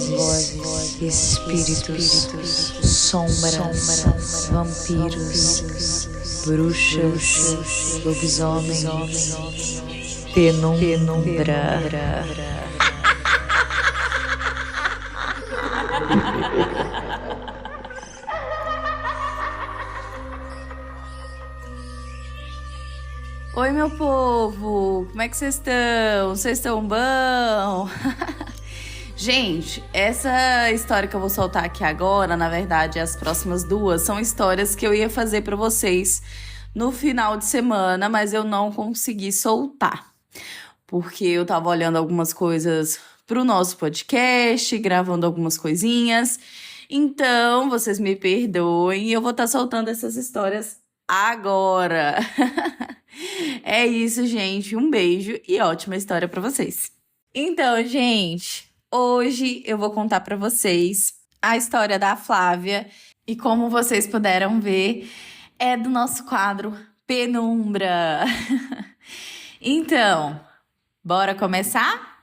vozes, espíritos, sombras, vampiros, bruxas, lobisomens, penumbra. Oi, meu povo! Como é que vocês estão? Vocês estão bom? Gente, essa história que eu vou soltar aqui agora, na verdade, as próximas duas, são histórias que eu ia fazer pra vocês no final de semana, mas eu não consegui soltar. Porque eu tava olhando algumas coisas pro nosso podcast, gravando algumas coisinhas. Então, vocês me perdoem, eu vou estar soltando essas histórias agora. É isso, gente. Um beijo e ótima história pra vocês. Então, gente, hoje eu vou contar pra vocês a história da Flávia e, como vocês puderam ver, é do nosso quadro Penumbra. Então, bora começar?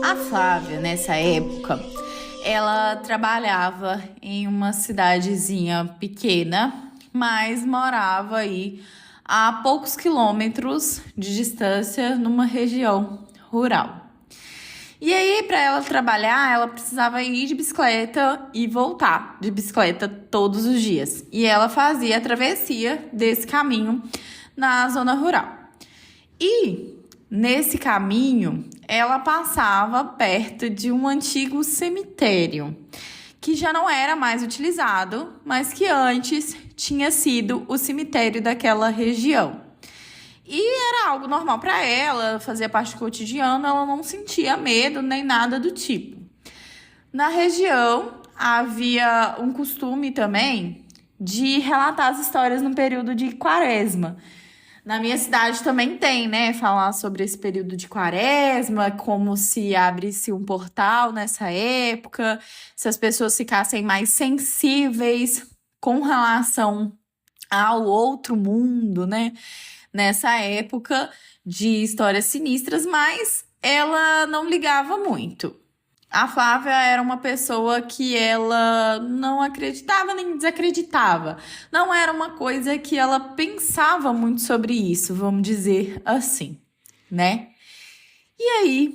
A Flávia, nessa época, ela trabalhava em uma cidadezinha pequena, mas morava aí a poucos quilômetros de distância numa região rural. E aí, para ela trabalhar, ela precisava ir de bicicleta e voltar de bicicleta todos os dias. E ela fazia a travessia desse caminho na zona rural. E nesse caminho, ela passava perto de um antigo cemitério, que já não era mais utilizado, mas que antes tinha sido o cemitério daquela região. E era algo normal para ela, fazia parte do cotidiano, ela não sentia medo nem nada do tipo. Na região, havia um costume também de relatar as histórias no período de quaresma. Na minha cidade também tem, né? Falar sobre esse período de quaresma, como se abrisse um portal nessa época, se as pessoas ficassem mais sensíveis com relação ao outro mundo, né? Nessa época de histórias sinistras, mas ela não ligava muito. A Flávia era uma pessoa que ela não acreditava nem desacreditava. Não era uma coisa que ela pensava muito sobre isso, vamos dizer assim, né? E aí,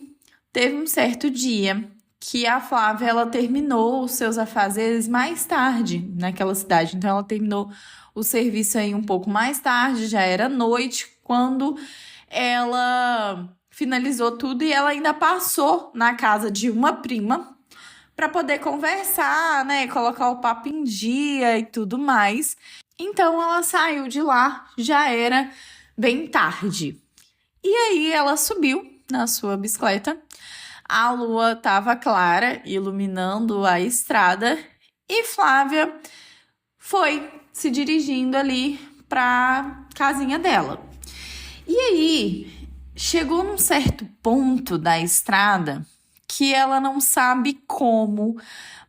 teve um certo dia que a Flávia, ela terminou os seus afazeres mais tarde naquela cidade. Então, ela terminou o serviço aí um pouco mais tarde, já era noite, quando ela finalizou tudo e ela ainda passou na casa de uma prima para poder conversar, né, colocar o papo em dia e tudo mais. Então ela saiu de lá, já era bem tarde. E aí ela subiu na sua bicicleta. A lua estava clara, iluminando a estrada, e Flávia foi se dirigindo ali para casinha dela. E aí chegou num certo ponto da estrada que ela não sabe como,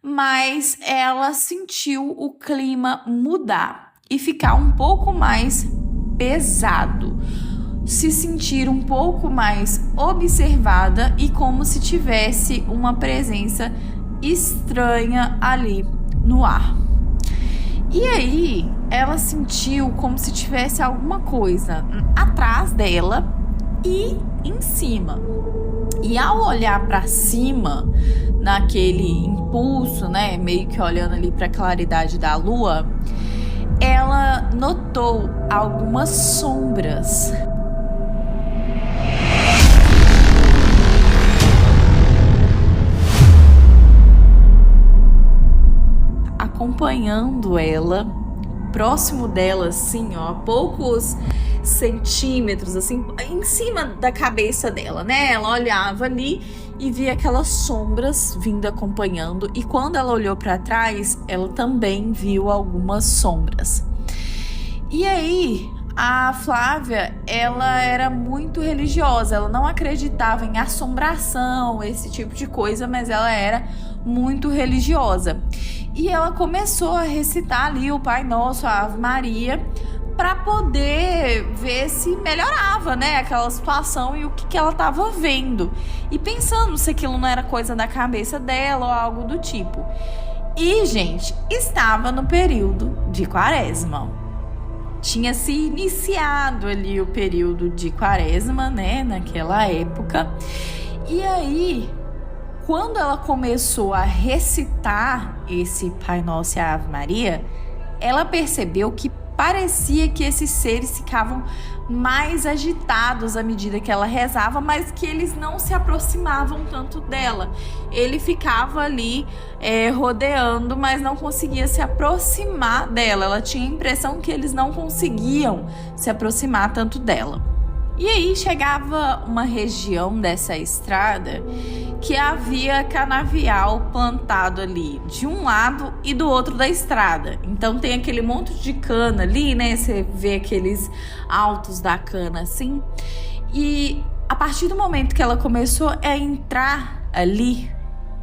mas ela sentiu o clima mudar e ficar um pouco mais pesado. Se sentir um pouco mais observada e como se tivesse uma presença estranha ali no ar. E aí, ela sentiu como se tivesse alguma coisa atrás dela e em cima. E ao olhar para cima, naquele impulso, né, meio que olhando ali para a claridade da lua, ela notou algumas sombras. Acompanhando ela, próximo dela, assim, ó, a poucos centímetros, assim, em cima da cabeça dela, né? Ela olhava ali e via aquelas sombras vindo acompanhando, e quando ela olhou para trás, ela também viu algumas sombras. E aí, A Flávia, ela era muito religiosa, ela não acreditava em assombração, esse tipo de coisa, mas ela era muito religiosa. E ela começou a recitar ali o Pai Nosso, a Ave Maria, para poder ver se melhorava, né, aquela situação e o que ela estava vendo. E pensando se aquilo não era coisa da cabeça dela ou algo do tipo. E, gente, estava no período de Quaresma. Tinha se iniciado ali o período de Quaresma, né, naquela época. E aí, quando ela começou a recitar esse Pai Nosso e a Ave Maria, ela percebeu que parecia que esses seres ficavam mais agitados à medida que ela rezava, mas que eles não se aproximavam tanto dela. Ele ficava ali rodeando, mas não conseguia se aproximar dela. Ela tinha a impressão que eles não conseguiam se aproximar tanto dela. E aí chegava uma região dessa estrada que havia canavial plantado ali de um lado e do outro da estrada. Então tem aquele monte de cana ali, né? Você vê aqueles altos da cana assim. E a partir do momento que ela começou a entrar ali,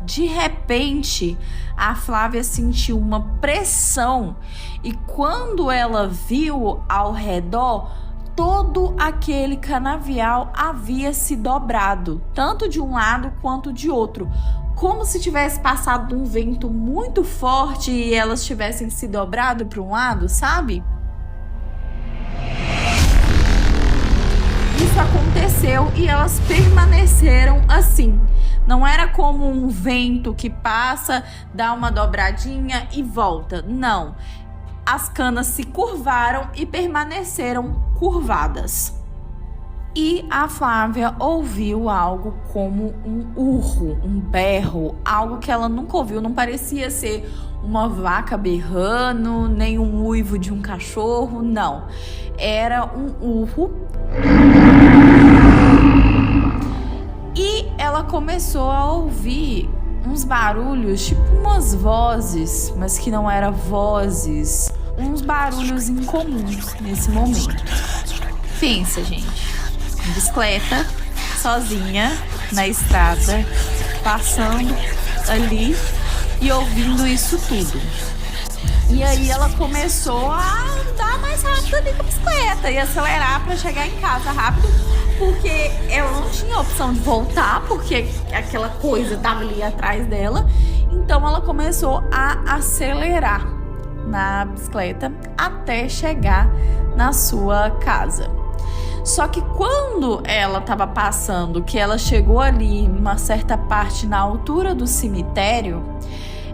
de repente a Flávia sentiu uma pressão. E quando ela viu ao redor, todo aquele canavial havia se dobrado, tanto de um lado quanto de outro, como se tivesse passado um vento muito forte e elas tivessem se dobrado para um lado, sabe? Isso aconteceu e elas permaneceram assim. Não era como um vento que passa, dá uma dobradinha e volta. Não. As canas se curvaram e permaneceram curvadas. E a Flávia ouviu algo como um urro, um berro, algo que ela nunca ouviu. Não parecia ser uma vaca berrando, nem um uivo de um cachorro, não. Era um urro. E ela começou a ouvir uns barulhos, tipo umas vozes, mas que não eram vozes, uns barulhos incomuns nesse momento. Pensa, gente, bicicleta, sozinha, na estrada, passando ali e ouvindo isso tudo. E aí ela começou a andar mais rápido ali com a bicicleta e acelerar para chegar em casa rápido, porque ela não tinha opção de voltar, porque aquela coisa estava ali atrás dela. Então ela começou a acelerar na bicicleta até chegar na sua casa. Só que quando ela estava passando, que ela chegou ali numa certa parte na altura do cemitério,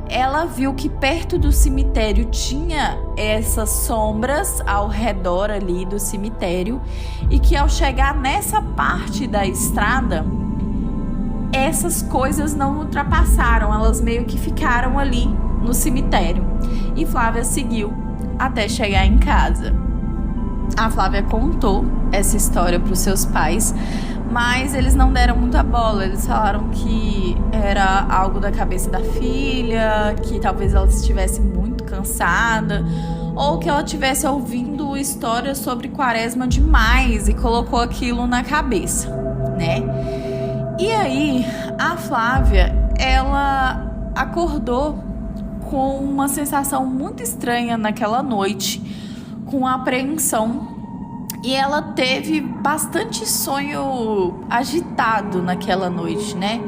ela viu que perto do cemitério tinha essas sombras ao redor ali do cemitério e que ao chegar nessa parte da estrada, essas coisas não ultrapassaram, elas meio que ficaram ali no cemitério. E Flávia seguiu até chegar em casa. A Flávia contou essa história para os seus pais, mas eles não deram muita bola. Eles falaram que era algo da cabeça da filha, que talvez ela estivesse muito cansada, ou que ela estivesse ouvindo histórias sobre Quaresma demais e colocou aquilo na cabeça, né? E aí, a Flávia, ela acordou com uma sensação muito estranha naquela noite, com apreensão. E ela teve bastante sonho agitado naquela noite, né?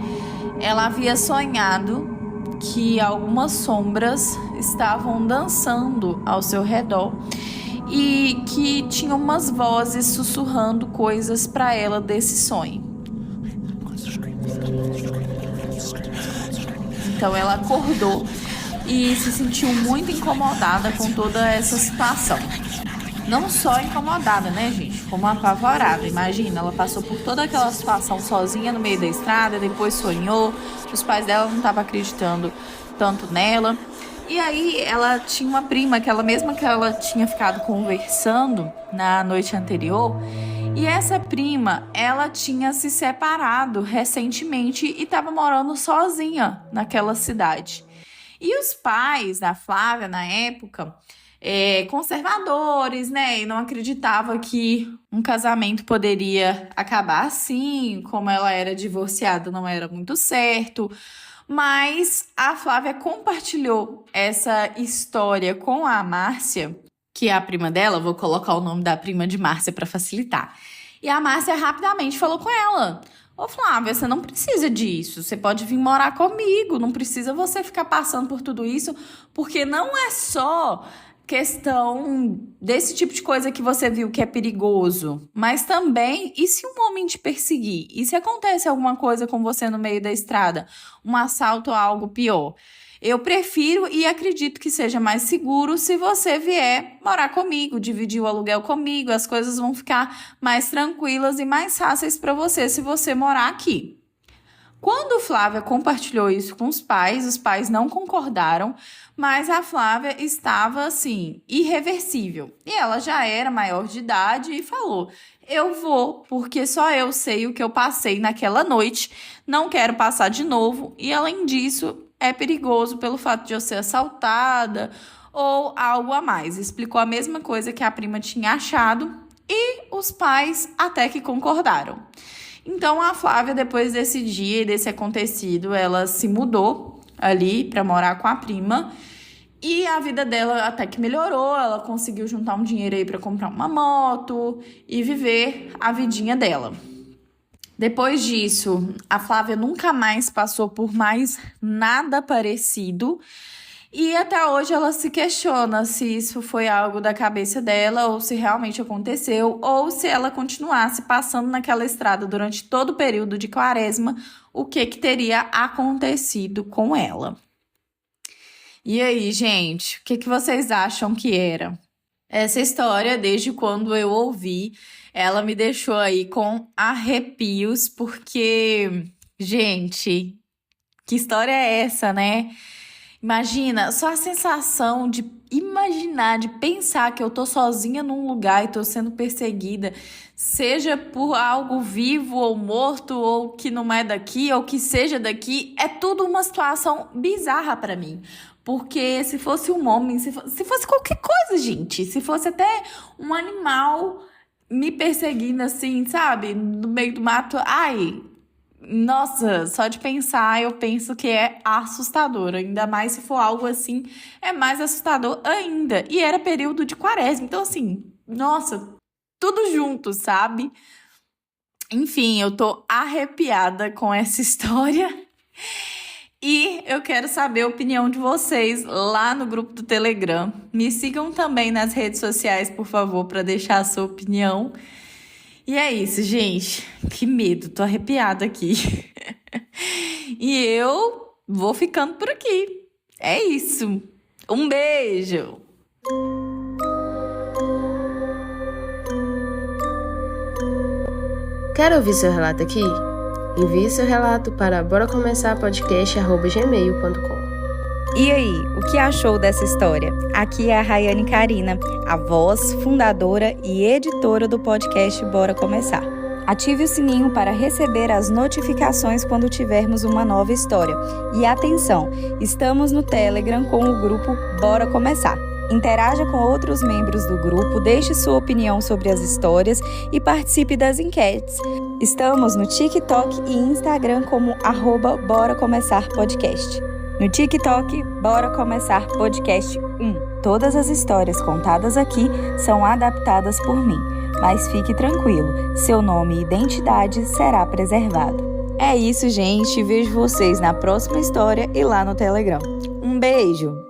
Ela havia sonhado que algumas sombras estavam dançando ao seu redor e que tinha umas vozes sussurrando coisas para ela desse sonho. Então ela acordou e se sentiu muito incomodada com toda essa situação. Não só incomodada, né, gente? Como apavorada. Imagina, ela passou por toda aquela situação sozinha no meio da estrada, depois sonhou, os pais dela não estavam acreditando tanto nela. E aí ela tinha uma prima, que ela tinha ficado conversando na noite anterior. E essa prima, ela tinha se separado recentemente e estava morando sozinha naquela cidade. E os pais da Flávia, na época, conservadores, né? E não acreditava que um casamento poderia acabar assim, como ela era divorciada, não era muito certo. Mas a Flávia compartilhou essa história com a Márcia, que é a prima dela. Vou colocar o nome da prima de Márcia para facilitar. E a Márcia rapidamente falou com ela: ô Flávia, você não precisa disso, você pode vir morar comigo, não precisa você ficar passando por tudo isso, porque não é só questão desse tipo de coisa que você viu que é perigoso, mas também, e se um homem te perseguir? E se acontece alguma coisa com você no meio da estrada? Um assalto ou algo pior? Eu prefiro e acredito que seja mais seguro se você vier morar comigo, dividir o aluguel comigo, as coisas vão ficar mais tranquilas e mais fáceis para você se você morar aqui. Quando Flávia compartilhou isso com os pais não concordaram, mas a Flávia estava, assim, irreversível. E ela já era maior de idade e falou: eu vou, porque só eu sei o que eu passei naquela noite, não quero passar de novo, e além disso, é perigoso pelo fato de eu ser assaltada ou algo a mais. Explicou a mesma coisa que a prima tinha achado e os pais até que concordaram. Então, a Flávia, depois desse dia e desse acontecido, ela se mudou ali para morar com a prima e a vida dela até que melhorou. Ela conseguiu juntar um dinheiro aí para comprar uma moto e viver a vidinha dela. Depois disso, a Flávia nunca mais passou por mais nada parecido. E até hoje ela se questiona se isso foi algo da cabeça dela ou se realmente aconteceu, ou se ela continuasse passando naquela estrada durante todo o período de quaresma, o que teria acontecido com ela. E aí, gente, o que vocês acham que era? Essa história, desde quando eu ouvi, ela me deixou aí com arrepios, porque, gente, que história é essa, né? Imagina, só a sensação de imaginar, de pensar que eu tô sozinha num lugar e tô sendo perseguida, seja por algo vivo ou morto, ou que não é daqui, ou que seja daqui, é tudo uma situação bizarra pra mim. Porque se fosse um homem, se fosse qualquer coisa, gente, se fosse até um animal me perseguindo assim, sabe, no meio do mato, ai... Nossa, só de pensar, eu penso que é assustador. Ainda mais se for algo assim, é mais assustador ainda. E era período de quaresma, então assim, nossa, tudo junto, sabe? Enfim, eu tô arrepiada com essa história. E eu quero saber a opinião de vocês lá no grupo do Telegram. Me sigam também nas redes sociais, por favor, para deixar a sua opinião. E é isso, gente. Que medo, tô arrepiada aqui. E eu vou ficando por aqui. É isso. Um beijo! Quer ouvir seu relato aqui? Envie seu relato para boracomeçarpodcast@gmail.com. E aí, o que achou dessa história? Aqui é a Rayane Karina, a voz, fundadora e editora do podcast Bora Começar. Ative o sininho para receber as notificações quando tivermos uma nova história. E atenção, estamos no Telegram com o grupo Bora Começar. Interaja com outros membros do grupo, deixe sua opinião sobre as histórias e participe das enquetes. Estamos no TikTok e Instagram como @BoraComeçarPodcast. No TikTok, Bora Começar Podcast 1. Todas as histórias contadas aqui são adaptadas por mim, mas fique tranquilo, seu nome e identidade será preservado. É isso, gente. Vejo vocês na próxima história e lá no Telegram. Um beijo!